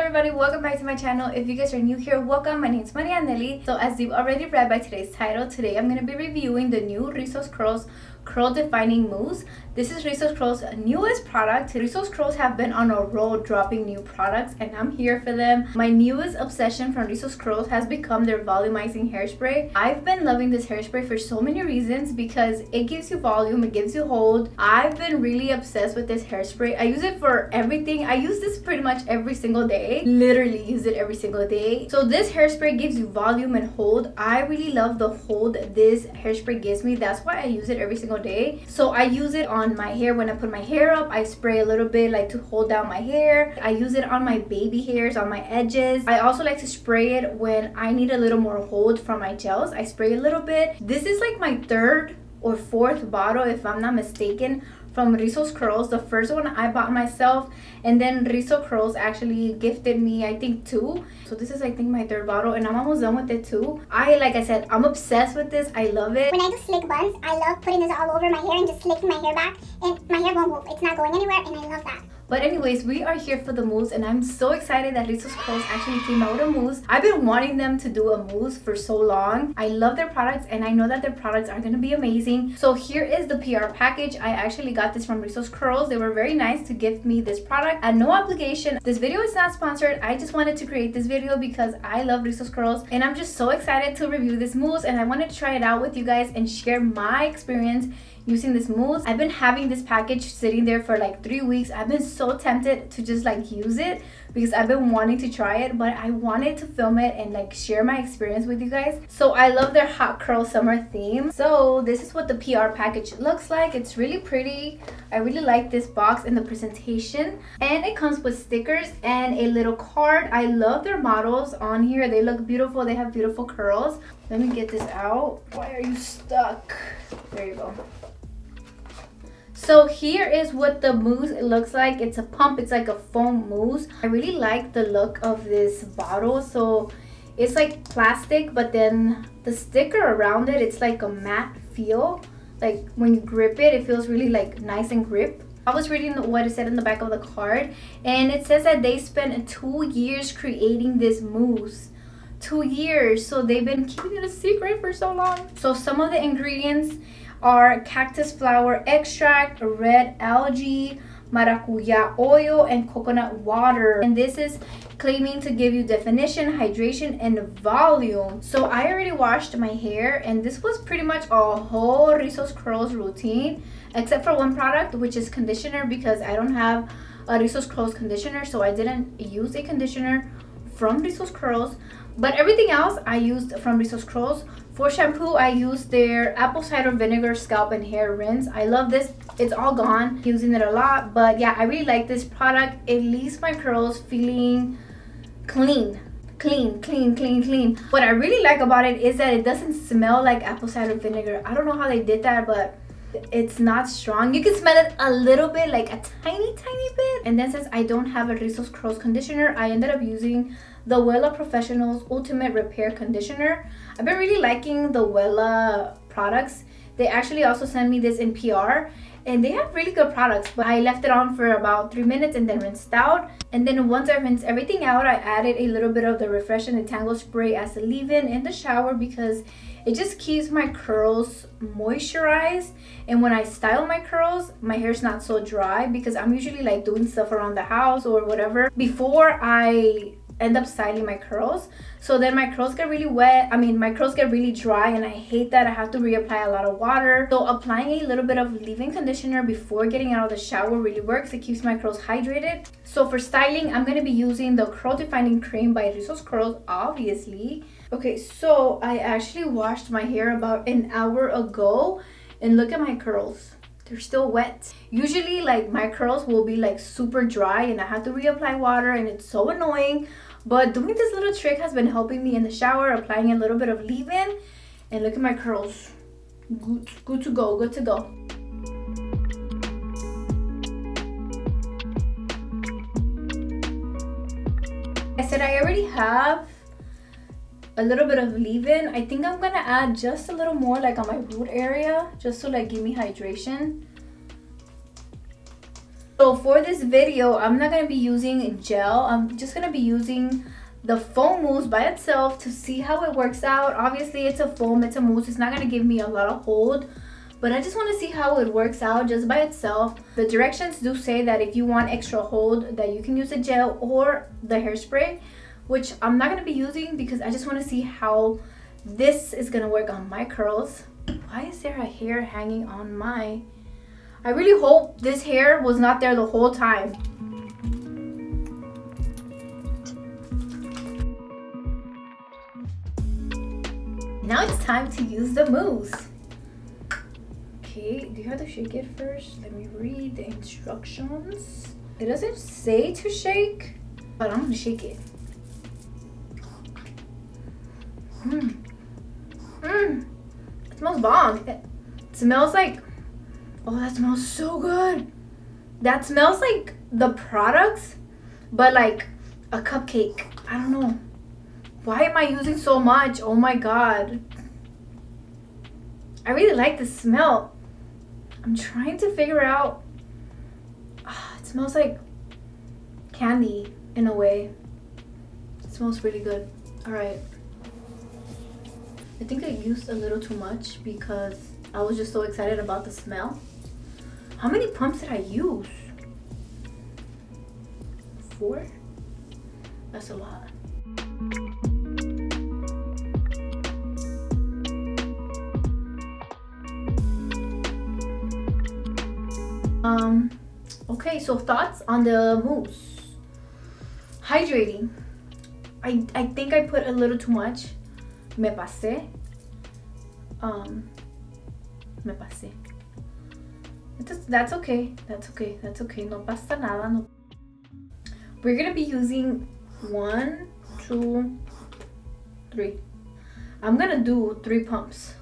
everybody, welcome back to my channel. If you guys are new here, welcome. My name is Marianelly. So as you've already read by today's title, today I'm going to be reviewing the new Rizos Curls Curl Defining Mousse. This is Rizos Curls' newest product. Rizos Curls have been on a roll dropping new products and I'm here for them. My newest obsession from Rizos Curls has become their volumizing hairspray. I've been loving this hairspray for so many reasons because it gives you volume, it gives you hold. I've been really obsessed with this hairspray. I use it for everything. I use this pretty much every single day. Literally use it every single day. So this hairspray gives you volume and hold. I really love the hold this hairspray gives me. That's why I use it every single day. So I use it on my hair. When I put my hair up, I spray a little bit like to hold down my hair. I use it on my baby hairs, on my edges. I also like to spray it when I need a little more hold from my gels. I spray a little bit. This is like my third or fourth bottle, if I'm not mistaken, from Rizos Curls. The first one I bought myself, and then Rizos Curls actually gifted me, I think, 2. So this is, I think, my third bottle, and I'm almost done with it too. Like I said, I'm obsessed with this. I love it. When I do slick buns, I love putting this all over my hair and just slicking my hair back, and my hair won't move. It's not going anywhere, and I love that. But anyways, we are here for the mousse, and I'm so excited that Rizos Curls actually came out with a mousse. I've been wanting them to do a mousse for so long. I love their products, and I know that their products are going to be amazing. So here is the PR package. I actually got this from Rizos Curls. They were very nice to gift me this product at no obligation. This video is not sponsored. I just wanted to create this video because I love Rizos Curls, and I'm just so excited to review this mousse, and I wanted to try it out with you guys and share my experience using this mousse. I've been having this package sitting there for like 3 weeks. I've been so tempted to just like use it because I've been wanting to try it, but I wanted to film it and like share my experience with you guys. So I love their hot curl summer theme. So this is what the PR package looks like. It's really pretty. I really like this box and the presentation, and it comes with stickers and a little card. I love their models on here. They look beautiful. They have beautiful curls. Let me get this out. Why are you stuck? There you go. So here is what the mousse looks like. It's a pump. It's like a foam mousse. I really like the look of this bottle. So it's like plastic, but then the sticker around it, it's like a matte feel. Like when you grip it, it feels really like nice and grip. I was reading what it said in the back of the card, and it says that they spent 2 years creating this mousse. 2 years. So they've been keeping it a secret for so long. So some of the ingredients are cactus flower extract, red algae, maracuya oil, and coconut water. And this is claiming to give you definition, hydration, and volume. So I already washed my hair, and this was pretty much a whole Rizos Curls routine, except for one product, which is conditioner, because I don't have a Rizos Curls conditioner, so I didn't use a conditioner from Rizos Curls. But everything else I used from Rizos Curls. For shampoo, I used their apple cider vinegar scalp and hair rinse. I love this. It's all gone. Using it a lot. But yeah, I really like this product. It leaves my curls feeling clean. Clean. What I really like about it is that it doesn't smell like apple cider vinegar. I don't know how they did that, but it's not strong. You can smell it a little bit, like a tiny bit. And then since I don't have a Rizos Curls conditioner, I ended up using the Wella Professional's Ultimate Repair Conditioner. I've been really liking the Wella products. They actually also sent me this in PR, and they have really good products, but I left it on for about 3 minutes and then rinsed out. And then once I rinsed everything out, I added a little bit of the Refresh and Detangle spray as a leave-in in the shower because it just keeps my curls moisturized. And when I style my curls, my hair's not so dry because I'm usually like doing stuff around the house or whatever before I end up styling my curls. So then my curls get really wet. My curls get really dry, and I hate that I have to reapply a lot of water. So applying a little bit of leave-in conditioner before getting out of the shower really works. It keeps my curls hydrated. So for styling, I'm going to be using the Curl Defining Cream by Rizos Curls, obviously. Okay, so I actually washed my hair about an hour ago, and look at my curls. They're still wet. Usually like my curls will be like super dry and I have to reapply water, and it's so annoying. But doing this little trick has been helping me in the shower, applying a little bit of leave-in, and look at my curls. Good to go. I said I already have a little bit of leave-in. I think I'm gonna add just a little more like on my root area, just to like give me hydration. So for this video, I'm not going to be using gel. I'm just going to be using the foam mousse by itself to see how it works out. Obviously, it's a foam, it's a mousse. It's not going to give me a lot of hold, but I just want to see how it works out just by itself. The directions do say that if you want extra hold, that you can use the gel or the hairspray, which I'm not going to be using because I just want to see how this is going to work on my curls. Why is there a hair hanging on my... I really hope this hair was not there the whole time. Now it's time to use the mousse. Okay, do you have to shake it first? Let me read the instructions. It doesn't say to shake, but I'm gonna shake it. It smells bomb. It smells like... Oh, that smells so good. That smells like the products, but like a cupcake. I don't know. Why am I using so much? Oh my god. I really like the smell. I'm trying to figure out. It smells like candy in a way. It smells really good. Alright. I think I used a little too much because I was just so excited about the smell. How many pumps did I use? 4? That's a lot. Okay, so thoughts on the mousse. Hydrating. I think I put a little too much. Me pasé. Me pasé. That's okay. That's okay. That's okay. No pasa nada. No. We're gonna be using 1, 2, 3. I'm gonna do 3 pumps.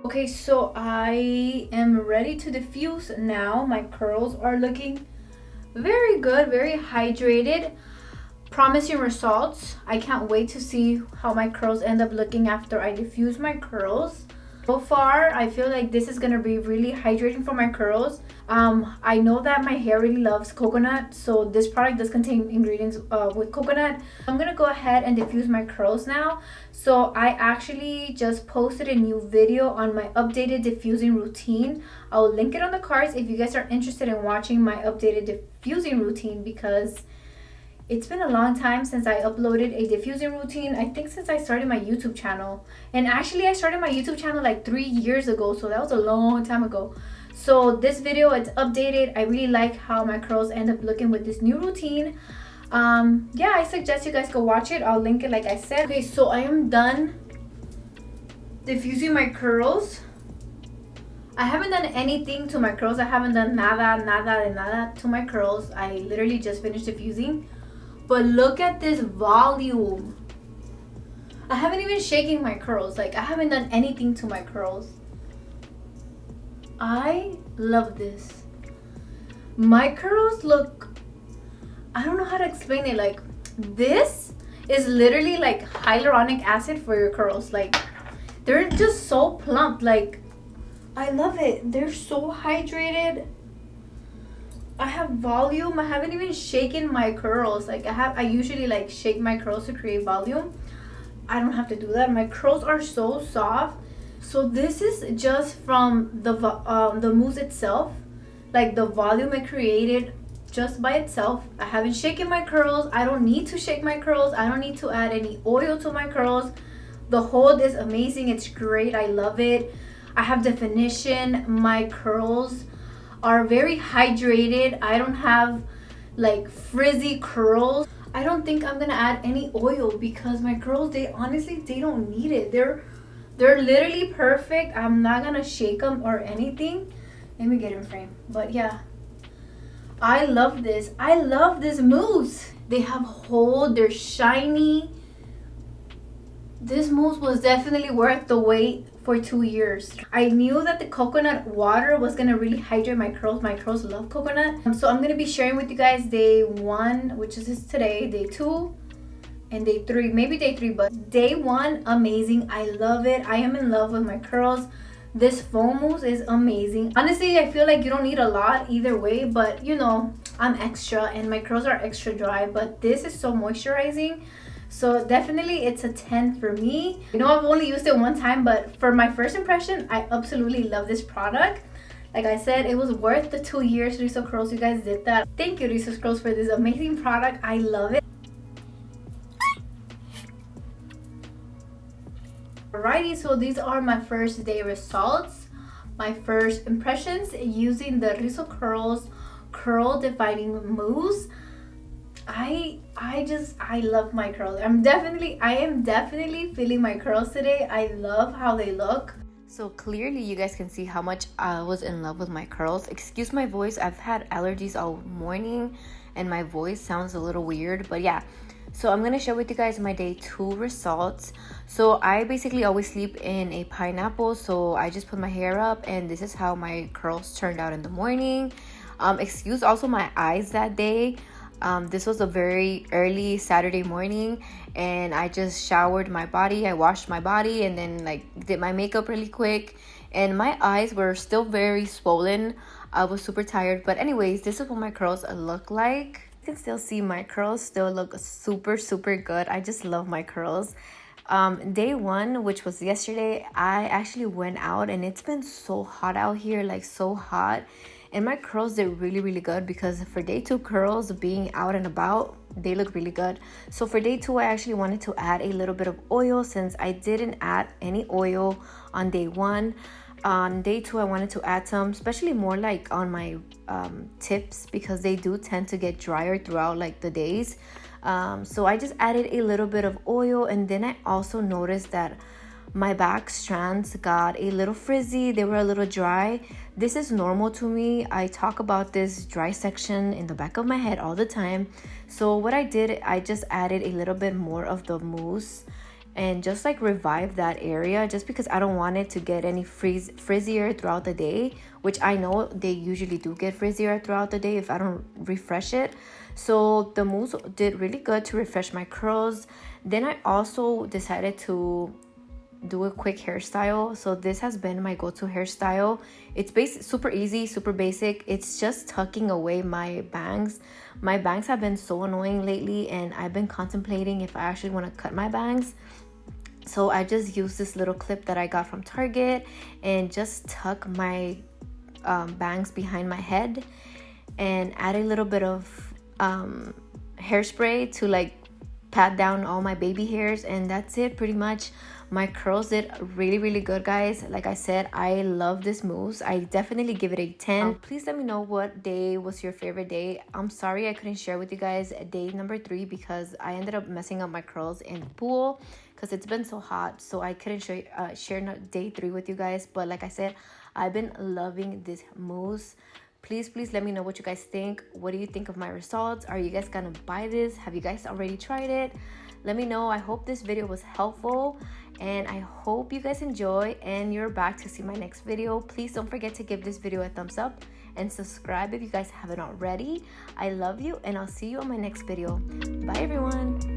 Okay, so I am ready to diffuse now. My curls are looking very good, very hydrated. Promising results. I can't wait to see how my curls end up looking after I diffuse my curls. So far, I feel like this is gonna be really hydrating for my curls. I know that my hair really loves coconut, so this product does contain ingredients with coconut. I'm gonna go ahead and diffuse my curls now. So I actually just posted a new video on my updated diffusing routine. I'll link it on the cards if you guys are interested in watching my updated diffusing routine, because it's been a long time since I uploaded a diffusing routine. I think since I started my YouTube channel. And actually I started my YouTube channel like 3 years ago, so that was a long time ago. So this video, it's updated. I really like how my curls end up looking with this new routine. Yeah, I suggest you guys go watch it. I'll link it like I said. Okay, so I am done diffusing my curls. I haven't done anything to my curls. I haven't done nada to my curls. I literally just finished diffusing. But look at this volume. I haven't even shaken my curls. Like, I haven't done anything to my curls. I love this. My curls look... I don't know how to explain it. Like, this is literally like hyaluronic acid for your curls. Like, they're just so plump. Like, I love it. They're so hydrated. I have volume. I haven't even shaken my curls. Like, I usually like shake my curls to create volume. I don't have to do that. My curls are so soft. So this is just from the mousse itself, like the volume it created just by itself. I haven't shaken my curls. I don't need to shake my curls. I don't need to add any oil to my curls. The hold is amazing. It's great. I love it. I have definition. My curls are very hydrated. I don't have like frizzy curls. I don't think I'm gonna add any oil because my curls, they honestly, they don't need it. They're literally perfect. I'm not gonna shake them or anything. Let me get in frame. But yeah, I love this. I love this mousse. They have hold. They're shiny. This mousse was definitely worth the wait for 2 years. I knew that the coconut water was gonna really hydrate my curls. My curls love coconut. So I'm gonna be sharing with you guys day 1, which is today, day 2, and day 3, maybe day 3, but day 1, amazing. I love it. I am in love with my curls. This foam mousse is amazing. Honestly, I feel like you don't need a lot either way, but you know, I'm extra and my curls are extra dry, but this is so moisturizing. So definitely it's a 10 for me. You know, I've only used it one time, but for my first impression, I absolutely love this product. Like I said, it was worth the 2 years. Rizos Curls, you guys did that. Thank you, Rizos Curls, for this amazing product. I love it. Alrighty, so these are my first day results, my first impressions using the Rizos Curls curl dividing mousse. I love my curls. I am definitely feeling my curls today. I love how they look. So clearly you guys can see how much I was in love with my curls. Excuse my voice, I've had allergies all morning and my voice sounds a little weird, but yeah. So I'm gonna share with you guys my day 2 results. So I basically always sleep in a pineapple, so I just put my hair up and this is how my curls turned out in the morning. Excuse also my eyes that day. This was a very early Saturday morning and I just showered my body, I washed my body and then like did my makeup really quick, and my eyes were still very swollen. I was super tired, but anyways, this is what my curls look like. You can still see my curls still look super good. I just love my curls. Day 1, which was yesterday, I actually went out and it's been so hot out here, like so hot, and my curls did really good because for day 2 curls, being out and about, they look really good. So for day 2, I actually wanted to add a little bit of oil since I didn't add any oil on day 1. On day 2, I wanted to add some, especially more like on my tips because they do tend to get drier throughout like the days. So I just added a little bit of oil, and then I also noticed that my back strands got a little frizzy. They were a little dry. This is normal to me. I talk about this dry section in the back of my head all the time. So what I did, I just added a little bit more of the mousse and just like revive that area, just because I don't want it to get any frizzier throughout the day, which I know they usually do get frizzier throughout the day if I don't refresh it. So the mousse did really good to refresh my curls. Then I also decided to do a quick hairstyle. So this has been my go-to hairstyle. It's super easy, super basic. It's just tucking away my bangs. My bangs have been so annoying lately and I've been contemplating if I actually want to cut my bangs. So I just use this little clip that I got from Target and just tuck my bangs behind my head and add a little bit of hairspray to like pat down all my baby hairs, and that's it pretty much. My curls did really good, guys. Like I said, I love this mousse. I definitely give it a 10. Please let me know what day was your favorite day. I'm sorry I couldn't share with you guys day number 3 because I ended up messing up my curls in the pool because it's been so hot, so I couldn't share day 3 with you guys. But like I said, I've been loving this mousse. Please let me know what you guys think. What do you think of my results? Are you guys gonna buy this? Have you guys already tried it? Let me know. I hope this video was helpful and I hope you guys enjoy and you're back to see my next video. Please don't forget to give this video a thumbs up and subscribe if you guys haven't already. I love you and I'll see you on my next video. Bye everyone.